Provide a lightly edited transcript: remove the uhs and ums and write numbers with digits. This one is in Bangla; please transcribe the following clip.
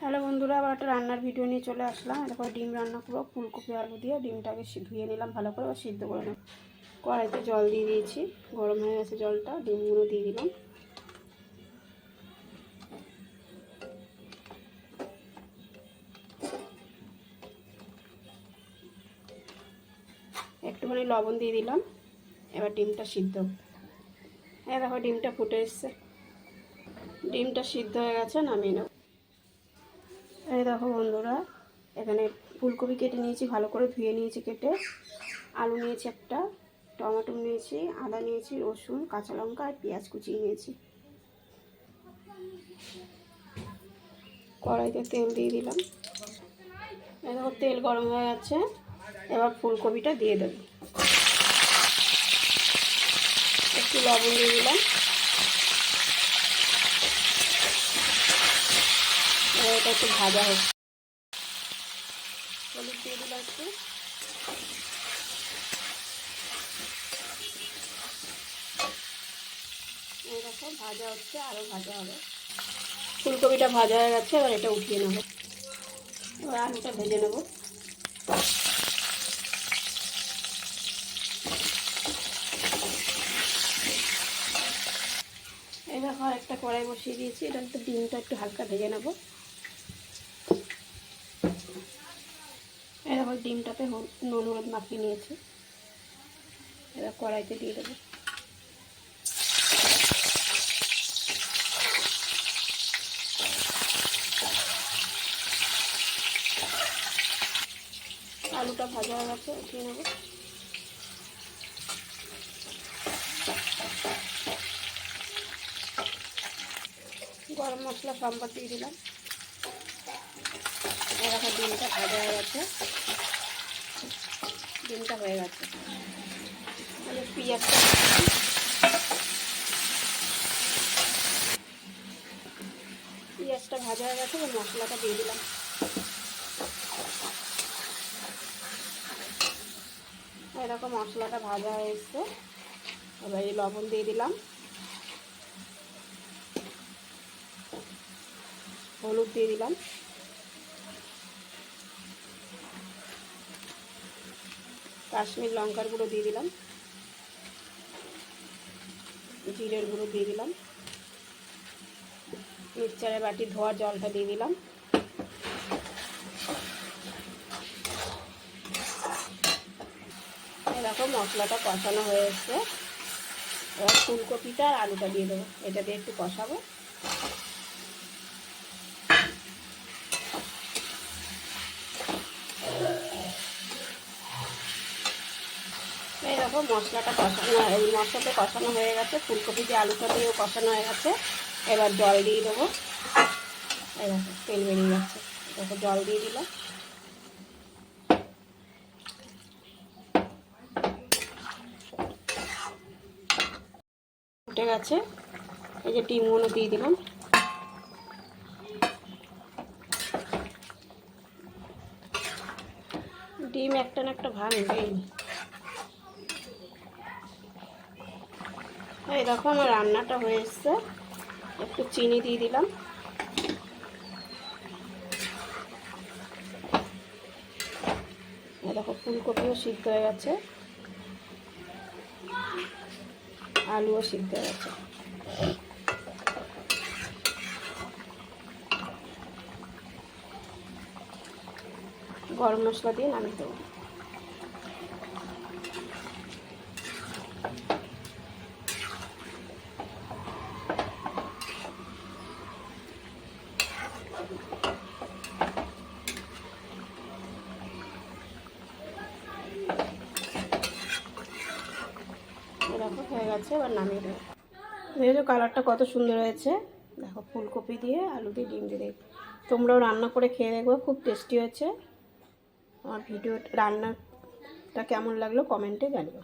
হ্যালো বন্ধুরা, আবার একটা রান্নার ভিডিও নিয়ে চলে আসলাম। এরপর ডিম রান্না করবো ফুলকপি আলু দিয়ে। ডিমটাকে ধুয়ে নিলাম ভালো করে, বা সিদ্ধ করে নেব। কড়াইতে জল দিয়ে দিয়েছি, গরম হয়ে গেছে জলটা। ডিমগুলো দিয়ে দিলাম। একটুখানি লবণ দিয়ে দিলাম। এবার ডিমটা সিদ্ধ। দেখো ডিমটা ফুটে এসছে। ডিমটা সিদ্ধ হয়ে গেছে, নামিয়ে নেব। এই দেখো বন্ধুরা, এখানে ফুলকপি কেটে নিয়েছি, ভালো করে ধুয়ে নিয়েছি কেটে। আলু নিয়েছি একটা, টমেটো নিয়েছি, আদা নিয়েছি, রসুন, কাঁচা লঙ্কা আর পেঁয়াজ কুচিয়ে নিয়েছি। কড়াইতে তেল দিয়ে দিলাম। এই দেখো তেল গরম হয়ে গেছে। এবার ফুলকপিটা দিয়ে দেব। একটু লবণ দিয়ে দিলাম। এবার এটা একটু ভাজা হচ্ছে। হলুদ দিয়ে দিলাম একটু। এইরকম ভাজা হচ্ছে, আরও ভাজা হবে। ফুলকপিটা ভাজা হয়ে গেছে, এবার এটা উঠিয়ে নেব। এবার আলুটা ভেজে নেব। এই দেখো একটা কড়াই বসিয়ে দিয়েছি, এটা একটু ডিমটা একটু হালকা ভেজে নেব। এই দেখো ডিমটাতে নুন হলুদ মাখিয়ে নিয়েছি। এবার কড়াইতে দিয়ে দেবো। আলুটা ভাজা হয়ে গেছে, উঠিয়ে নেব। গরম মশলা সম্বার দিয়ে দিলাম। এরকম ডিমটা ভাজা হয়ে গেছে। ডিমটা হয়ে গেছে। পেঁয়াজটা ভাজা হয়ে গেছে, মশলাটা দিয়ে দিলাম। এরকম মশলাটা ভাজা হয়ে এসছে। এবার এই লবণ দিয়ে দিলাম, হলুদ দিয়ে দিলাম, কাশ্মীর লঙ্কার গুঁড়ো দিয়ে দিলাম, জিরের গুঁড়ো দিয়ে দিলাম, মিক্সচারের বাটি ধোয়া জলটা দিয়ে দিলাম। এরকম মশলাটা কষানো হয়ে এসছে। এবার ফুলকপিটা আর আলুটা দিয়ে দেবো। এটা দিয়ে একটু কষাবো। এইরকম মশলাটা কষানো হয়ে গেছে। ফুলকপি দিয়ে আলুটা দিয়েও কষানো হয়ে গেছে। এবার জল দিয়ে দেবো। এরকম তেল বেরিয়ে যাচ্ছে, এরকম জল দিয়ে দিলাম। ফুটে গেছে। এই যে ডিমগুলো দিয়ে দিলাম। ডিম একটা না একটা ভাঙবেই। এই দেখো আমার রান্নাটা হয়ে এসছে। একটু চিনি দিয়ে দিলাম। এই দেখো ফুলকপিও সিদ্ধ হয়ে গেছে, আলুও সিদ্ধ হয়ে গেছে। গরম মশলা দিয়ে নামিয়ে দেবো। এরকম হয়ে গেছে, এবার নামিয়ে দেবো। দেখো কালারটা কত সুন্দর হয়েছে। দেখো ফুলকপি দিয়ে আলু দিয়ে ডিম দিয়ে দেবো। তোমরাও রান্না করে খেয়ে দেখো, খুব টেস্টি হয়েছে। আমার রান্নাটা কেমন লাগলো কমেন্টে জানিও।